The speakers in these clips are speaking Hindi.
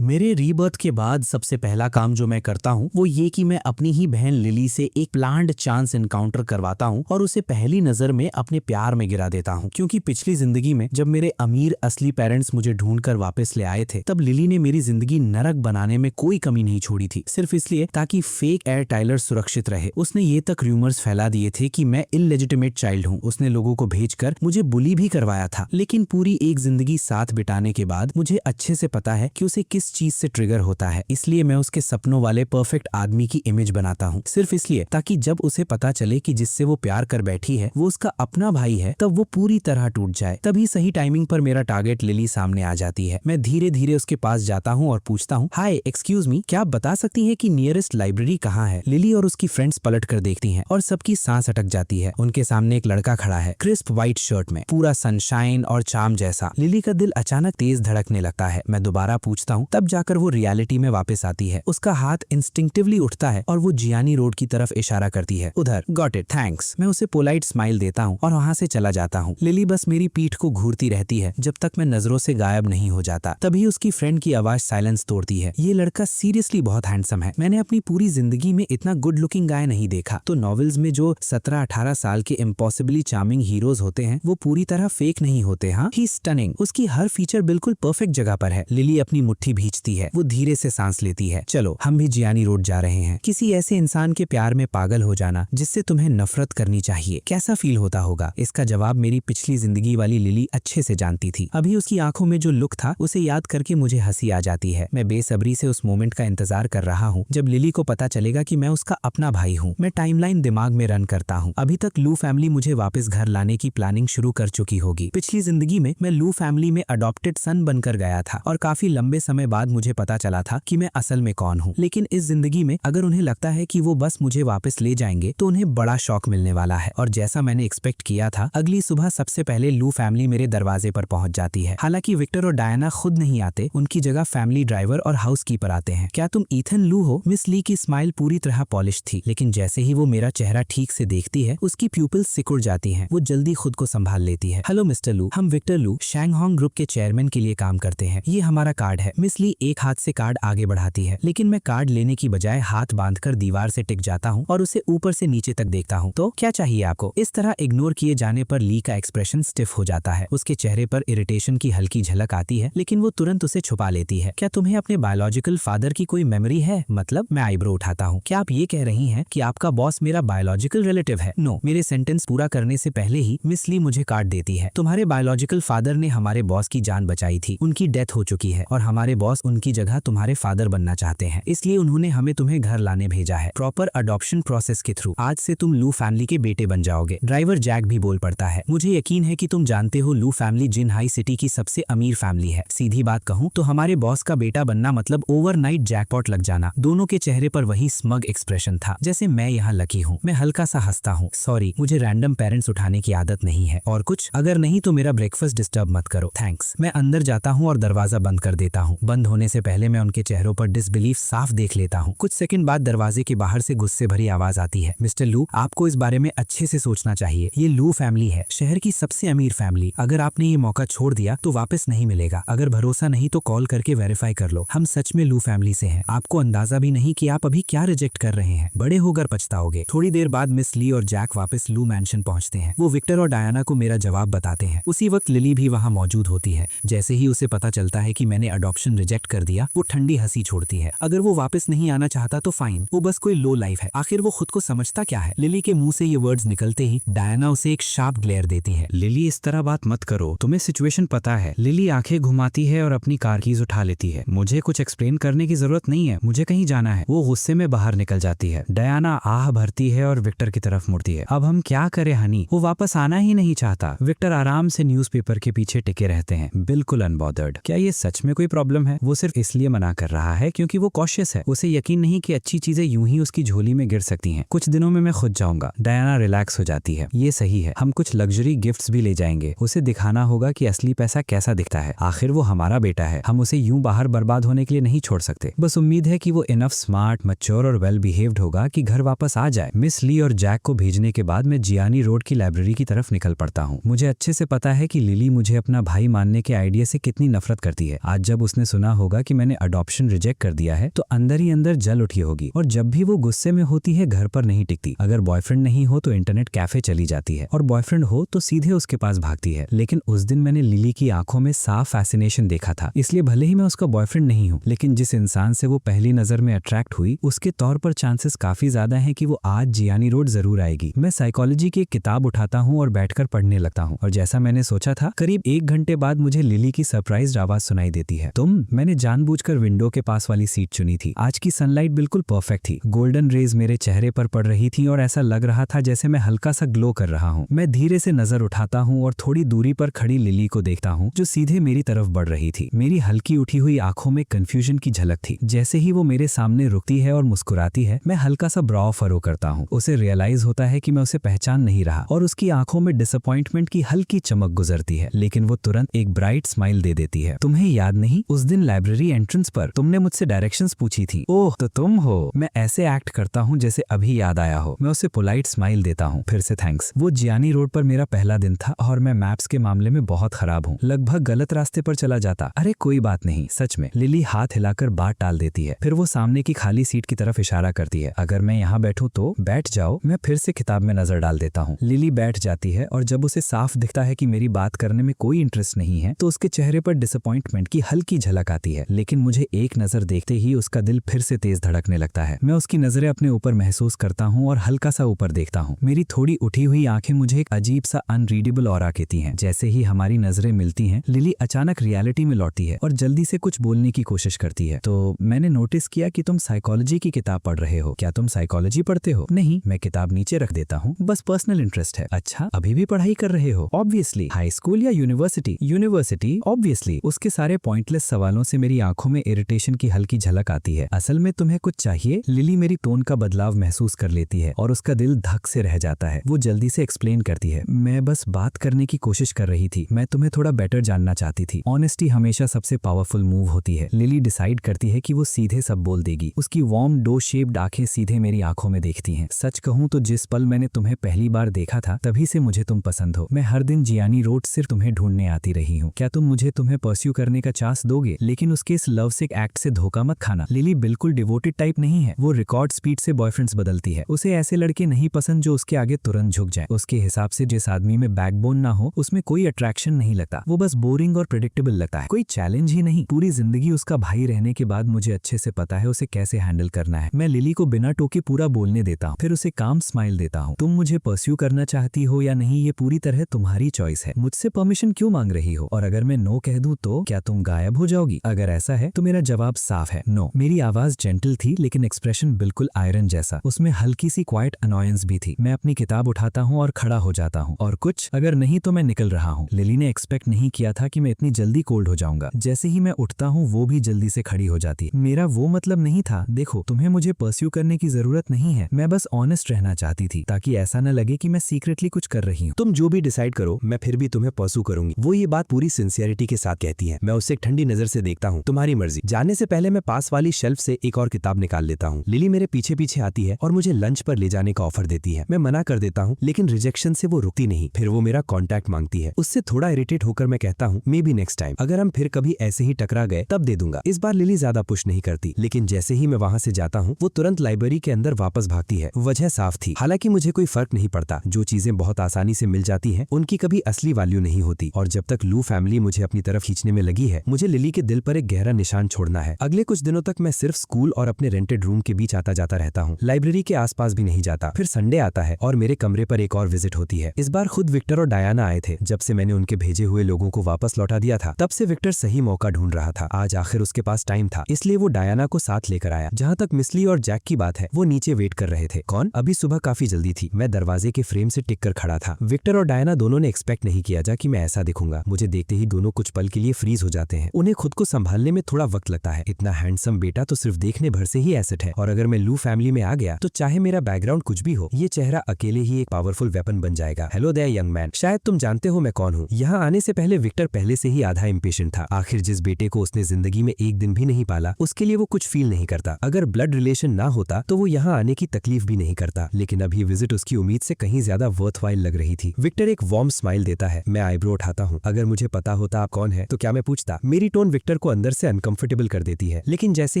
मेरे रीबर्थ के बाद सबसे पहला काम जो मैं करता हूँ वो ये कि मैं अपनी ही बहन लिली से एक प्लान्ड चांस इनकाउंटर करवाता हूँ और उसे पहली नजर में अपने प्यार में गिरा देता हूँ। क्योंकि पिछली जिंदगी में जब मेरे अमीर असली पेरेंट्स मुझे ढूंढकर वापस ले आए थे, तब लिली ने मेरी जिंदगी नरक बनाने में कोई कमी नहीं छोड़ी थी, सिर्फ इसलिए ताकि फेक एयर टाइलर सुरक्षित रहे। उसने ये तक रूमर्स फैला दिए थे कि मैं इलेजिटिमेट चाइल्ड हूँ। उसने लोगों को भेजकर मुझे बुली भी करवाया था। लेकिन पूरी एक जिंदगी साथ बिताने के बाद मुझे अच्छे से पता है कि उसे किस चीज से ट्रिगर होता है, इसलिए मैं उसके सपनों वाले परफेक्ट आदमी की इमेज बनाता हूँ, सिर्फ इसलिए ताकि जब उसे पता चले कि जिससे वो प्यार कर बैठी है वो उसका अपना भाई है, तब वो पूरी तरह टूट जाए। तभी सही टाइमिंग पर मेरा टारगेट लिली सामने आ जाती है। मैं धीरे धीरे उसके पास जाता हूँ और पूछता हूँ, हाय एक्सक्यूज मी, क्या आप बता सकती हैं कि नियरेस्ट लाइब्रेरी कहाँ है? लिली और उसकी फ्रेंड्स पलट कर देखती हैं और सबकी सांस अटक जाती है। उनके सामने एक लड़का खड़ा है, क्रिस्प व्हाइट शर्ट में, पूरा सनशाइन और चार्म जैसा। लिली का दिल अचानक तेज धड़कने लगता है। मैं दोबारा पूछता हूँ, तब जाकर वो रियलिटी में वापस आती है। उसका हाथ इंस्टिंक्टिवली उठता है और वो जियानी रोड की तरफ इशारा करती है, उधर। Got it, thanks. मैं उसे पोलाइट स्माइल देता हूँ और वहाँ से चला जाता हूँ। लिली बस मेरी पीठ को घूरती रहती है जब तक मैं नजरों से गायब नहीं हो जाता। तभी उसकी फ्रेंड की आवाज साइलेंस तोड़ती है, ये लड़का सीरियसली बहुत हैंडसम है। मैंने अपनी पूरी जिंदगी में इतना गुड लुकिंग गाय नहीं देखा। तो नॉवेल्स में जो 17-18 साल के इम्पॉसिबली चार्मिंग हीरोज होते हैं वो पूरी तरह फेक नहीं होते। हाँ, ही स्टनिंग। उसकी हर फीचर बिल्कुल परफेक्ट जगह पर है। लिली अपनी मुट्ठी भींचती है, वो धीरे से सांस लेती है। चलो, हम भी जियानी रोड जा रहे हैं। किसी ऐसे इंसान के प्यार में पागल हो जाना जिससे तुम्हें नफरत करनी चाहिए, कैसा फील होता होगा? इसका जवाब मेरी पिछली जिंदगी वाली लिली अच्छे से जानती थी। अभी उसकी आंखों में जो लुक था उसे याद करके मुझे हंसी आ जाती है। मैं बेसब्री से उस मोमेंट का इंतजार कर रहा हूँ जब लिली को पता चलेगा कि मैं उसका अपना भाई हूँ। मैं टाइमलाइन दिमाग में रन करता हूँ। अभी तक लू फैमिली मुझे वापस घर लाने की प्लानिंग शुरू कर चुकी होगी। पिछली जिंदगी में मैं लू फैमिली में अडॉप्टेड सन बनकर गया था और काफी लंबे समय बाद मुझे पता चला था कि मैं असल में कौन हूँ। लेकिन इस जिंदगी में अगर उन्हें लगता है कि वो बस मुझे वापस ले जाएंगे तो उन्हें बड़ा शॉक मिलने वाला है। और जैसा मैंने एक्सपेक्ट किया था, अगली सुबह सबसे पहले लू फैमिली मेरे दरवाजे पर पहुंच जाती है। हालांकि विक्टर और डायना खुद नहीं आते, उनकी जगह फैमिली ड्राइवर और हाउसकीपर आते हैं। क्या तुम ईथन लू हो? मिस ली की स्माइल पूरी तरह पॉलिश थी, लेकिन जैसे ही वो मेरा चेहरा ठीक से देखती है उसकी प्यूपिल्स सिकुड़ जाती हैं। वो जल्दी खुद को संभाल लेती है। हेलो मिस्टर लू, हम विक्टर लू शैंगहोंग ग्रुप के चेयरमैन के लिए काम करते हैं। ये हमारा कार्ड है। मिस ली एक हाथ से कार्ड आगे बढ़ाती है, लेकिन मैं कार्ड लेने की बजाय हाथ बांधकर दीवार से टिक जाता हूँ और उसे ऊपर से नीचे तक देखता हूँ। तो क्या चाहिए आपको? इस तरह इग्नोर किए जाने पर ली का एक्सप्रेशन स्टिफ हो जाता है। उसके चेहरे पर इरिटेशन की हल्की झलक आती है, लेकिन वो तुरंत उसे छुपा लेती है। क्या तुम्हें अपने बायोलॉजिकल फादर की कोई मेमोरी है? मतलब, मैं आईब्रो उठाता हूँ। क्या आप ये कह रही हैं कि आपका बॉस मेरा बायोलॉजिकल रिलेटिव है? नो। मेरे सेंटेंस पूरा करने से पहले ही मिस ली मुझे कार्ड देती है। तुम्हारे बायोलॉजिकल फादर ने हमारे बॉस की जान बचाई थी। उनकी डेथ हो चुकी है और हमारे बॉस उनकी जगह तुम्हारे फादर बनना चाहते हैं, इसलिए उन्होंने हमें तुम्हें घर लाने भेजा है। प्रॉपर अडॉप्शन प्रोसेस के थ्रू आज से तुम लू फैमिली के बेटे बन जाओगे। ड्राइवर जैक भी बोल पड़ता है, मुझे यकीन है कि तुम जानते हो लू फैमिली जिन हाई सिटी की सबसे अमीर फैमिली है। सीधी बात कहूँ तो हमारे बॉस का बेटा बनना मतलब ओवरनाइट जैकपॉट लग जाना। दोनों के चेहरे पर वही स्मग एक्सप्रेशन था, जैसे मैं यहाँ लकी हूँ। मैं हल्का सा हंसता हूँ, सॉरी, मुझे रैंडम पेरेंट्स उठाने की आदत नहीं है। और कुछ? अगर नहीं तो मेरा ब्रेकफास्ट डिस्टर्ब मत करो, थैंक्स। मैं अंदर जाता हूँ और दरवाजा बंद कर देता हूँ। बंद होने से पहले मैं उनके चेहरों पर डिसबिलीफ साफ देख लेता हूँ। कुछ सेकंड बाद दरवाजे के बाहर से गुस्से भरी आवाज आती है, मिस्टर लू, आपको इस बारे में अच्छे से सोचना चाहिए। ये लू फैमिली है, शहर की सबसे अमीर फैमिली। अगर आपने ये मौका छोड़ दिया तो वापस नहीं मिलेगा। अगर भरोसा नहीं तो कॉल करके वेरीफाई कर लो। हम सच में लू फैमिली से हैं। आपको अंदाजा भी नहीं कि आप अभी क्या रिजेक्ट कर रहे हैं। बड़े होकर पछताओगे। थोड़ी देर बाद मिस ली और जैक वापस लू मैंशन पहुंचते हैं। वो विक्टर और डायना को मेरा जवाब बताते हैं। उसी वक्त लिली भी वहाँ मौजूद होती है। जैसे ही उसे पता चलता है कि मैंने अडॉप्शन रिजेक्ट कर दिया, वो ठंडी हंसी छोड़ती है। अगर वो वापस नहीं आना चाहता तो फाइन, वो बस कोई लो लाइफ है। आखिर वो खुद को समझता क्या है? लिली के मुंह से ये वर्ड्स निकलते ही डायना उसे एक शार्प ग्लेयर देती है। लिली, इस तरह बात मत करो, तुम्हें सिचुएशन पता है। लिली आंखें घुमाती है और अपनी कार कीज उठा लेती है। मुझे कुछ एक्सप्लेन करने की जरूरत नहीं है, मुझे कहीं जाना है। वो गुस्से में बाहर निकल जाती है। डायना आह भरती है और विक्टर की तरफ मुड़ती है। अब हम क्या करें हनी? वो वापस आना ही नहीं चाहता। विक्टर आराम से न्यूज़पेपर के पीछे टिके रहते हैं, बिल्कुल अनबॉदर्ड। क्या ये सच में कोई प्रॉब्लम है? वो सिर्फ इसलिए मना कर रहा है क्योंकि वो कॉशियस है। उसे यकीन नहीं कि अच्छी चीजें यूं ही उसकी झोली में गिर सकती हैं। कुछ दिनों में मैं खुद जाऊंगा। डायना रिलैक्स हो जाती है। ये सही है, हम कुछ लग्जरी गिफ्ट्स भी ले जाएंगे। उसे दिखाना होगा कि असली पैसा कैसा दिखता है। आखिर वो हमारा बेटा है, हम उसे यूं बाहर बर्बाद होने के लिए नहीं छोड़ सकते। बस उम्मीद है कि वो इनफ स्मार्ट, मैच्योर और वेल बिहेव्ड होगा कि घर वापस आ जाए। मिस ली और जैक को भेजने के बाद मैं जियानी रोड की लाइब्रेरी की तरफ निकल पड़ता हूँ। मुझे अच्छे से पता है कि लिली मुझे अपना भाई मानने के आइडिया से कितनी नफरत करती है। आज जब उसने सुना होगा कि मैंने अडॉप्शन रिजेक्ट कर दिया है तो अंदर ही अंदर जल उठी होगी। और जब भी वो गुस्से में होती है घर पर नहीं टिकती। अगर बॉयफ्रेंड नहीं हो तो इंटरनेट कैफे चली जाती है और बॉयफ्रेंड हो तो सीधे उसके पास भागती है। लेकिन उस दिन मैंने लिली की आंखों में साफ फैसिनेशन देखा था। इसलिए भले ही मैं उसका बॉयफ्रेंड नहीं हूँ, लेकिन जिस इंसान से वो पहली नजर में अट्रैक्ट हुई उसके तौर पर चांसेस काफी ज्यादा है कि वो आज जियानी रोड जरूर आएगी। मैं साइकोलॉजी की एक किताब उठाता हूँ और बैठकर पढ़ने लगता हूँ और जैसा मैंने सोचा था करीब 1 घंटे बाद मुझे लिली की सरप्राइज आवाज सुनाई देती है। मैंने जानबूझकर विंडो के पास वाली सीट चुनी थी। आज की सनलाइट बिल्कुल परफेक्ट थी। गोल्डन रेज मेरे चेहरे पर पड़ रही थी और ऐसा लग रहा था जैसे मैं हल्का सा ग्लो कर रहा हूँ। मैं धीरे से नजर उठाता हूँ और थोड़ी दूरी पर खड़ी लिली को देखता हूँ जो सीधे मेरी तरफ बढ़ रही थी। मेरी हल्की उठी हुई आंखों में कंफ्यूजन की झलक थी। जैसे ही वो मेरे सामने रुकती है और मुस्कुराती है मैं हल्का सा ब्रॉ फरो करता हूँ। उसे रियलाइज होता है कि मैं उसे पहचान नहीं रहा और उसकी आंखों में डिसअपॉइंटमेंट की हल्की चमक गुजरती है, लेकिन वो तुरंत एक ब्राइट स्माइल दे देती है। तुम्हें याद नहीं उस दिन लाइब्रेरी एंट्रेंस पर तुमने मुझसे डायरेक्शंस पूछी थी? ओह तो तुम हो। मैं ऐसे एक्ट करता हूँ जैसे अभी याद आया हो। मैं उसे पोलाइट स्माइल देता हूँ। फिर से थैंक्स। वो जियानी रोड पर मेरा पहला दिन था और मैं मैप्स के मामले में बहुत खराब हूँ। लगभग गलत रास्ते पर चला जाता। अरे कोई बात नहीं, सच में। लिली हाथ हिलाकर बात टाल देती है। फिर वो सामने की खाली सीट की तरफ इशारा करती है। अगर मैं यहाँ बैठूं तो बैठ जाओ। मैं फिर से किताब में नजर डाल देता हूँ। लिली बैठ जाती है और जब उसे साफ दिखता है कि मेरी बात करने में कोई इंटरेस्ट नहीं है तो उसके चेहरे पर डिसअपॉइंटमेंट की हल्की झलक आती है। लेकिन मुझे एक नजर देखते ही उसका दिल फिर से तेज धड़कने लगता है। मैं उसकी नजरें अपने ऊपर महसूस करता हूँ और हल्का सा ऊपर देखता हूँ। मेरी थोड़ी उठी हुई आंखें मुझे एक अजीब सा अनरीडेबल ऑरा कहती हैं। जैसे ही हमारी नजरें मिलती हैं लिली अचानक रियलिटी में लौटती है और जल्दी से कुछ बोलने की कोशिश करती है। तो मैंने नोटिस किया कि तुम साइकोलॉजी की किताब पढ़ रहे हो। क्या तुम साइकोलॉजी पढ़ते हो? नहीं, मैं किताब नीचे रख देता हूँ, बस पर्सनल इंटरेस्ट है। अच्छा, अभी भी पढ़ाई कर रहे हो? ऑब्वियसली। हाई स्कूल या यूनिवर्सिटी? University obviously. उसके सारे पॉइंटलेस सवालों से मेरी आंखों में इरिटेशन की हल्की झलक आती है। असल में तुम्हें कुछ चाहिए? लिली मेरी टोन का बदलाव महसूस कर लेती है और उसका दिल धक से रह जाता है। वो जल्दी से एक्सप्लेन करती है, मैं बस बात करने की कोशिश कर रही थी। मैं तुम्हें थोड़ा बेटर जानना चाहती थी। ऑनेस्टी हमेशा सबसे पावरफुल मूव होती है। लिली डिसाइड करती है कि वो सीधे सब बोल देगी। उसकी वार्म डो शेप्ड आंखें सीधे मेरी आंखों में देखती हैं। सच कहूं तो जिस पल मैंने तुम्हें पहली बार देखा था तभी से मुझे तुम पसंद हो। मैं हर दिन जियानी रोड सिर्फ तुम्हें ढूंढने आती रही हूँ। क्या तुम मुझे तुम्हें परस्यू करने का चांस दोगे? लेकिन उसके इस लव सिक एक्ट से धोखा मत खाना। लिली बिल्कुल डिवोटेड टाइप नहीं है। वो रिकॉर्ड स्पीड से बॉयफ्रेंड्स बदलती है। उसे ऐसे लड़के नहीं पसंद जो उसके आगे तुरंत झुक जाए। उसके हिसाब से जिस आदमी में बैकबोन ना हो उसमें कोई अट्रैक्शन नहीं लगता। वो बस बोरिंग और प्रेडिक्टेबल लगता है, कोई चैलेंज ही नहीं। पूरी जिंदगी उसका भाई रहने के बाद मुझे अच्छे से पता है उसे कैसे हैंडल करना है। मैं लिली को बिना टोके पूरा बोलने देता हूँ, फिर उसे काम स्माइल देता हूँ। तुम मुझे परस्यू करना चाहती हो या नहीं ये पूरी तरह तुम्हारी चॉइस है। मुझसे परमिशन क्यों मांग रही हो? और अगर मैं नो कह दूं तो क्या तुम गायब हो जाओगी? अगर ऐसा है तो मेरा जवाब साफ है, नो। मेरी आवाज जेंटल थी लेकिन एक्सप्रेशन बिल्कुल आयरन जैसा। उसमें हल्की सी क्वाइट अनॉयंस भी थी। मैं अपनी किताब उठाता हूँ और खड़ा हो जाता हूँ। और कुछ? अगर नहीं तो मैं निकल रहा हूँ। लिली ने एक्सपेक्ट नहीं किया था कि मैं इतनी जल्दी कोल्ड हो जाऊंगा। जैसे ही मैं उठता हूँ वो भी जल्दी से खड़ी हो जाती। मेरा वो मतलब नहीं था। देखो, तुम्हें मुझे परस्यू करने की जरूरत नहीं है। मैं बस ऑनेस्ट रहना चाहती थी ताकि ऐसा न लगे कि मैं सीक्रेटली कुछ कर रही हूँ। तुम जो भी डिसाइड करो मैं फिर भी तुम्हें परस्यू करूंगी। वो ये बात पूरी सिंसियरिटी के साथ कहती है। मैं उसे एक ठंडी नजर से देखता हूँ। तुम्हारी मर्जी। जाने से पहले मैं पास वाली शेल्फ से एक और किताब निकाल लेता हूँ। लिली मेरे पीछे पीछे आती है और मुझे लंच पर ले जाने का ऑफर देती है। मैं मना कर देता हूँ लेकिन रिजेक्शन से वो रुकती नहीं। फिर वो मेरा कॉन्टैक्ट मांगती है। उससे थोड़ा इरिटेट होकर मैं कहता हूँ मे बी नेक्स्ट टाइम, अगर हम फिर कभी ऐसे ही टकरा गए तब दे दूंगा। इस बार लिली ज्यादा पुश नहीं करती, लेकिन जैसे ही मैं वहाँ से जाता हूँ वो तुरंत लाइब्रेरी के अंदर वापस भागती है। वजह साफ थी। हालांकि मुझे कोई फर्क नहीं पड़ता। जो चीजें बहुत आसानी से मिल जाती हैं उनकी कभी असली वैल्यू नहीं होती। और जब तक लू फैमिली मुझे अपनी तरफ खींचने में लगी है मुझे लिली के दिल पर एक गहरा निशान छोड़ना है। अगले कुछ दिनों तक मैं सिर्फ स्कूल और अपने रेंटेड रूम के बीच आता जाता रहता हूँ। लाइब्रेरी के आसपास भी नहीं जाता। फिर संडे आता है और मेरे कमरे पर एक और विजिट होती है। इस बार खुद विक्टर और डायना आए थे। जब से मैंने उनके भेजे हुए लोगों को वापस लौटा दिया था तब से विक्टर सही मौका ढूंढ रहा था। आज आखिर उसके पास टाइम था, इसलिए वो डायना को साथ लेकर आया। जहाँ तक मिसली और जैक की बात है वो नीचे वेट कर रहे थे। कौन? अभी सुबह काफी जल्दी थी। मैं दरवाजे के फ्रेम से टिक कर खड़ा था। विक्टर और डायना दोनों ने एक्सपेक्ट नहीं किया जा कि मैं ऐसा दिखूंगा। मुझे देखते ही दोनों कुछ पल के लिए फ्रीज हो जाते हैं। उन्हें खुद को संभालने में थोड़ा वक्त लगता है। इतना हैंडसम बेटा तो सिर्फ देखने भर से ही एसेट है। और अगर मैं लू फैमिली में आ गया तो चाहे मेरा बैकग्राउंड कुछ भी हो ये चेहरा अकेले ही एक पावरफुल वेपन बन जाएगा। हेलो देयर यंग मैन, शायद तुम जानते हो मैं कौन हूँ। यहाँ आने से पहले विक्टर पहले से ही आधा इम्पेशेंट था। आखिर जिस बेटे को उसने जिंदगी में एक दिन भी नहीं पाला उसके लिए वो कुछ फील नहीं करता। अगर ब्लड रिलेशन ना होता तो वो यहाँ आने की तकलीफ भी नहीं करता। लेकिन अब ये विजिट उसकी उम्मीद से कहीं ज्यादा वर्थवाइल लग रही थी। विक्टर एक वार्म स्माइल देता है। मैं आईब्रो उठाता हूँ। अगर मुझे पता होता आप कौन है तो क्या मैं पूछता। मेरी टोन विक्टर विक्टर को अंदर से अनकंफर्टेबल कर देती है। लेकिन जैसे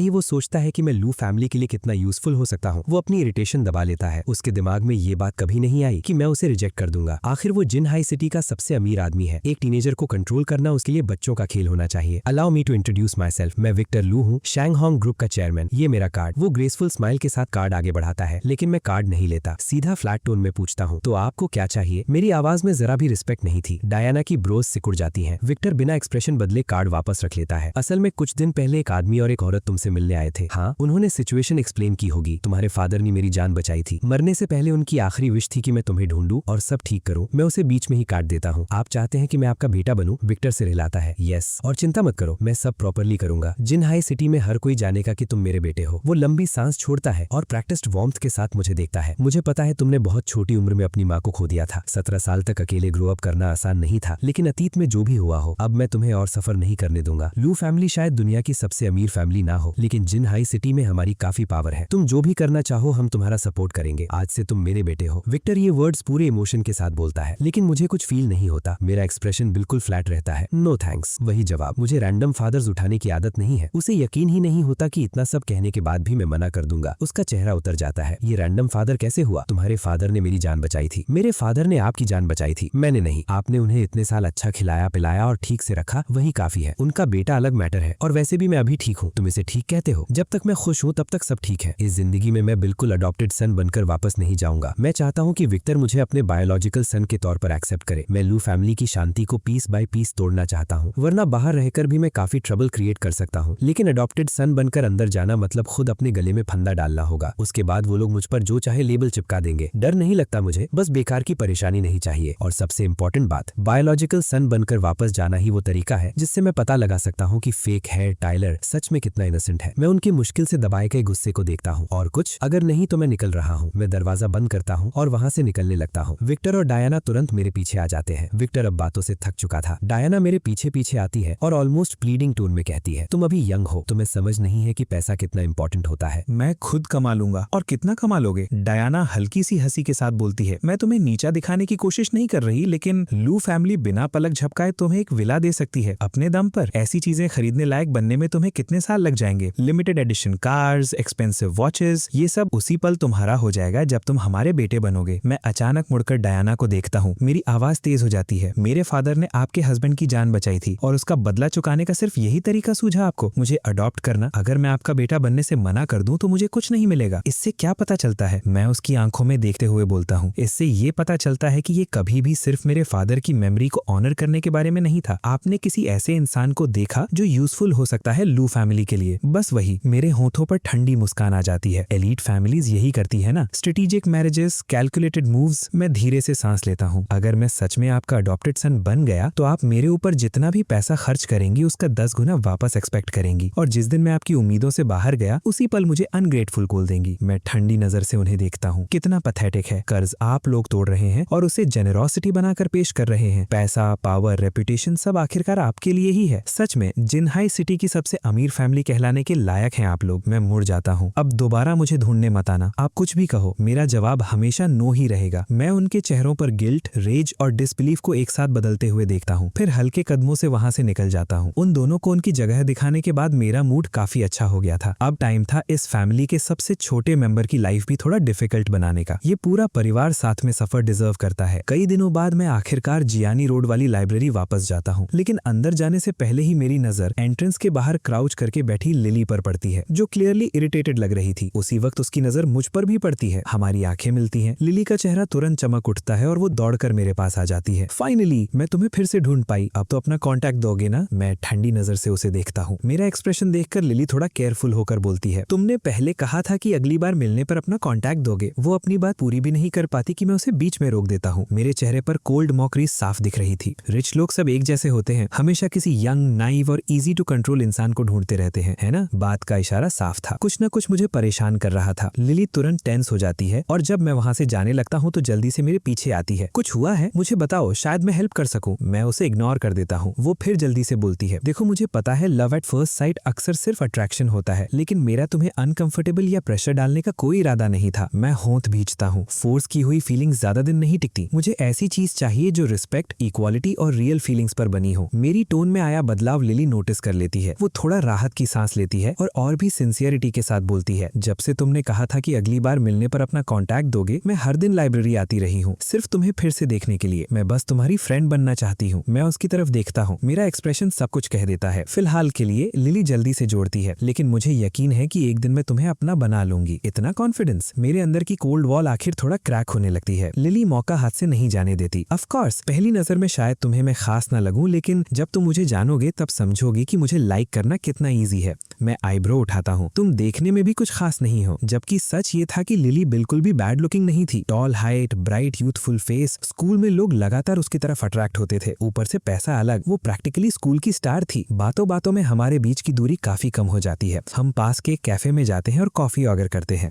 ही वो सोचता है कि मैं लू फैमिली के लिए कितना यूजफुल हो सकता हूँ, वो अपनी इरिटेशन दबा लेता है। उसके दिमाग में ये बात कभी नहीं आई कि मैं उसे रिजेक्ट कर दूंगा। आखिर वो जिन हाई सिटी का सबसे अमीर आदमी है। एक टीनेजर को कंट्रोल करना उसके लिए बच्चों का खेल होना चाहिए। Allow me to introduce my self, मैं विक्टर लू हूँ, शैंगहोंग ग्रुप का चेयरमैन। ये मेरा कार्ड। वो ग्रेसफुल स्माइल के साथ कार्ड आगे बढ़ाता है, लेकिन मैं कार्ड नहीं लेता। सीधा फ्लैट टोन में पूछता हूँ, तो आपको क्या चाहिए? मेरी आवाज में जरा भी रिस्पेक्ट नहीं थी। डायना की ब्रोज सिकुड़ जाती हैं। विक्टर बिना एक्सप्रेशन बदले कार्ड वापस रख लेता है। असल में कुछ दिन पहले एक आदमी और एक औरत तुमसे मिलने आए थे। हाँ, उन्होंने सिचुएशन एक्सप्लेन की होगी। तुम्हारे फादर ने मेरी जान बचाई थी। मरने से पहले उनकी आखिरी विश थी कि मैं तुम्हें ढूंढूं और सब ठीक करूं। मैं उसे बीच में ही काट देता हूँ। आप चाहते हैं कि मैं आपका बेटा बनूं? विक्टर से रिलाता है। यस, और चिंता मत करो, मैं सब प्रॉपरली करूंगा। जिन हाई सिटी में हर कोई जानेगा कि तुम मेरे बेटे हो। वो लंबी सांस छोड़ता है और प्रैक्टिस्ड वार्मथ के साथ मुझे देखता है। मुझे पता है तुमने बहुत छोटी उम्र में अपनी माँ को खो दिया था। 17 साल तक अकेले ग्रो अप करना आसान नहीं था, लेकिन अतीत में जो भी हुआ हो, अब मैं तुम्हें और सफर नहीं करने दूंगा। लू फैमिली शायद दुनिया की सबसे अमीर फैमिली ना हो, लेकिन जिन हाई सिटी में हमारी काफी पावर है। तुम जो भी करना चाहो हम तुम्हारा सपोर्ट करेंगे। आज से तुम मेरे बेटे हो। विक्टर ये वर्ड्स पूरे इमोशन के साथ बोलता है, लेकिन मुझे कुछ फील नहीं होता। मेरा एक्सप्रेशन बिल्कुल फ्लैट रहता है। नो थैंक्स, वही जवाब। मुझे रैंडम फादर्स उठाने की आदत नहीं है। उसे यकीन ही नहीं होता कि इतना सब कहने के बाद भी मैं मना कर दूंगा। उसका चेहरा उतर जाता है। ये रैंडम फादर कैसे हुआ? तुम्हारे फादर ने मेरी जान बचाई थी। मेरे फादर ने आपकी जान बचाई थी, मैंने नहीं। आपने उन्हें इतने साल अच्छा खिलाया पिलाया और ठीक से रखा, वही काफी है। उनका बेटा अलग मैटर है, और वैसे भी मैं अभी ठीक हूँ। तुम इसे ठीक कहते हो? जब तक मैं खुश हूँ तब तक सब ठीक है। इस जिंदगी में मैं बिल्कुल अडॉप्टेड सन बनकर वापस नहीं जाऊंगा। मैं चाहता हूँ कि विक्टर मुझे अपने बायोलॉजिकल सन के तौर पर एक्सेप्ट करे। मैं लू फैमिली की शांति को पीस बाय पीस तोड़ना चाहता हूँ, वरना बाहर रहकर भी मैं काफी ट्रबल क्रिएट कर सकता हूँ। लेकिन अडॉप्टेड सन बनकर अंदर जाना मतलब खुद अपने गले में फंदा डालना होगा। उसके बाद वो लोग मुझ पर जो चाहे लेबल चिपका देंगे। डर नहीं लगता मुझे, बस बेकार की परेशानी नहीं चाहिए। और सबसे इंपॉर्टेंट बात, बायोलॉजिकल सन बनकर वापस जाना ही वो तरीका है जिससे मैं पता लगा सकता हूँ कि फेक है टाइलर सच में कितना इनोसेंट है। मैं उनके मुश्किल से दबाए गए गुस्से को देखता हूँ और कुछ अगर नहीं तो मैं निकल रहा हूँ। मैं दरवाजा बंद करता हूँ और वहाँ से निकलने लगता हूँ। विक्टर और डायना तुरंत मेरे पीछे आ जाते हैं। विक्टर अब बातों से थक चुका था। डायना मेरे पीछे पीछे आती है और ऑलमोस्ट प्लीडिंग टोन में कहती है, तुम अभी यंग हो, तुम्हें समझ नहीं है कि पैसा कितना इंपॉर्टेंट होता है। मैं खुद कमा लूंगा। और कितना कमा लोगे? डायना हल्की सी हंसी के साथ बोलती है। मैं तुम्हें नीचा दिखाने की कोशिश नहीं कर रही, लेकिन लू फैमिली बिना पलक झपकाए तुम्हें एक विला दे सकती है अपने दम पर। ऐसी चीजें खरीदने लायक बनने में तुम्हें कितने साल लग जाएंगे? Limited edition cars, expensive watches, ये सब उसी पल तुम्हारा हो जाएगा जब तुम हमारे बेटे बनोगे। मैं अचानक मुड़कर डायना को देखता हूँ। मेरी आवाज तेज हो जाती है। मेरे फादर ने आपके हस्बैंड की जान बचाई थी और उसका बदला चुकाने का सिर्फ यही तरीका सूझा आपको, मुझे अडॉप्ट करना। अगर मैं आपका बेटा बनने से मना कर दूं तो मुझे कुछ नहीं मिलेगा। इससे क्या पता चलता है? मैं उसकी आंखों में देखते हुए बोलता हूँ, इससे ये पता चलता है कि ये कभी भी सिर्फ मेरे फादर की मेमोरी को ऑनर करने के बारे में नहीं था। आपने किसी ऐसे इंसान को देखा जो यूजफुल हो सकता है लू फैमिली के लिए। बस वही। मेरे होठों पर ठंडी मुस्कान आ जाती है। एलीट फैमिलीज यही करती है ना, स्ट्रेटेजिक मैरिजेस, कैलकुलेटेड मूव्स। मैं धीरे से सांस लेता हूँ। अगर मैं सच में आपका अडॉप्टेड सन बन गया तो आप मेरे ऊपर जितना भी पैसा खर्च करेंगी उसका 10 गुना वापस एक्सपेक्ट करेंगी, और जिस दिन मैं आपकी उम्मीदों से बाहर गया उसी पल मुझे अनग्रेटफुल बोल देंगी। मैं ठंडी नजर से उन्हें देखता हूँ। कितना पैथेटिक है। कर्ज आप लोग तोड़ रहे हैं और उसे जेनरोसिटी बनाकर पेश कर रहे हैं। पैसा, पावर, रेपुटेशन सब आखिरकार आपके लिए ही है। सच में जिन हाई सिटी की सबसे अमीर फैमिली कहलाने के लायक हैं आप लोग। मैं मुड़ जाता हूँ। अब दोबारा मुझे ढूंढने मत आना। आप कुछ भी कहो, मेरा जवाब हमेशा नो ही रहेगा। मैं उनके चेहरों पर गिल्ट, रेज और डिसबिलीफ को एक साथ बदलते हुए देखता हूँ, फिर हल्के कदमों से वहां से निकल जाता हूँ। उन दोनों को उनकी जगह दिखाने के बाद मेरा मूड काफी अच्छा हो गया था। अब टाइम था इस फैमिली के सबसे छोटे मेंबर की लाइफ भी थोड़ा डिफिकल्ट बनाने का। ये पूरा परिवार साथ में सफर डिजर्व करता है। कई दिनों बाद मैं आखिरकार जियानी रोड वाली लाइब्रेरी वापस जाता हूँ, लेकिन अंदर जाने से पहले ही मेरी नजर एंट्रेंस के बाहर क्राउच करके बैठी लिली पर पड़ती है, जो क्लियरली इरिटेटेड लग रही थी। उसी वक्त उसकी नजर मुझ पर भी पड़ती है। हमारी आंखें मिलती हैं। लिली का चेहरा तुरंत चमक उठता है और वो दौड़कर मेरे पास आ जाती है। फाइनली मैं तुम्हें फिर से ढूंढ पाई। अब तो अपना कांटेक्ट दोगे ना? मैं ठंडी नजर से उसे देखता हूँ। मेरा एक्सप्रेशन देखकर लिली थोड़ा केयरफुल होकर बोलती है, तुमने पहले कहा था कि अगली बार मिलने पर अपना कांटेक्ट दोगे। वो अपनी बात पूरी भी नहीं कर पाती कि मैं उसे बीच में रोक देता हूँ। मेरे चेहरे पर कोल्ड मॉकरी साफ दिख रही थी। रिच लोग सब एक जैसे होते हैं, हमेशा किसी यंग, नाइव और इजी टू कंट्रोल इंसान को ढूंढते रहते हैं, है ना? बात का इशारा साफ था। कुछ न कुछ मुझे परेशान कर रहा था। लिली तुरंत टेंस हो जाती है और जब मैं वहां से जाने लगता हूँ तो जल्दी से मेरे पीछे आती है। कुछ हुआ है? मुझे बताओ, शायद मैं हेल्प कर सकूं। मैं उसे इग्नोर कर देता हूँ। वो फिर जल्दी से बोलती है, देखो मुझे पता है लव एट फर्स्ट साइट अक्सर सिर्फ अट्रैक्शन होता है, लेकिन मेरा तुम्हें अनकंफर्टेबल या प्रेशर डालने का कोई इरादा नहीं था। मैं होंठ भींचता हूँ। फोर्स की हुई फीलिंग्स ज्यादा दिन नहीं टिकती। मुझे ऐसी चीज चाहिए जो रिस्पेक्ट, इक्वालिटी और रियल फीलिंग्स पर बनी हो। मेरी टोन में आया बदलाव लिली लिली नोटिस कर लेती है। वो थोड़ा राहत की सांस लेती है और भी सिंसियरिटी के साथ बोलती है, जब से तुमने कहा था कि अगली बार मिलने पर अपना कांटेक्ट दोगे, मैं हर दिन लाइब्रेरी आती रही हूँ, सिर्फ तुम्हें फिर से देखने के लिए। मैं बस तुम्हारी फ्रेंड बनना चाहती हूँ। मैं उसकी तरफ देखता हूँ, मेरा एक्सप्रेशन सब कुछ कह देता है। फिलहाल के लिए लिली जल्दी से जोड़ती है, लेकिन मुझे यकीन है कि एक दिन मैं तुम्हें अपना बना लूंगी। इतना कॉन्फिडेंस। मेरे अंदर की कोल्ड वॉल आखिर थोड़ा क्रैक होने लगती है। लिली मौका हाथ से नहीं जाने देती। ऑफ कोर्स पहली नजर में शायद तुम्हें मैं खास ना लगूं, लेकिन जब तुम मुझे जानोगे तब समझोगे कि मुझे लाइक करना कितना ईजी है। मैं आईब्रो उठाता हूँ। तुम देखने में भी कुछ खास नहीं हो, जबकि सच ये था कि लिली बिल्कुल भी बैड लुकिंग नहीं थी। Tall height, bright youthful face, school में लोग लगातार उसकी तरफ अट्रैक्ट होते थे। ऊपर से पैसा अलग, वो प्रैक्टिकली स्कूल की स्टार थी। बातों बातों में हमारे बीच की दूरी काफी कम हो जाती है। हम पास के कैफे में जाते हैं और कॉफी ऑर्डर करते हैं।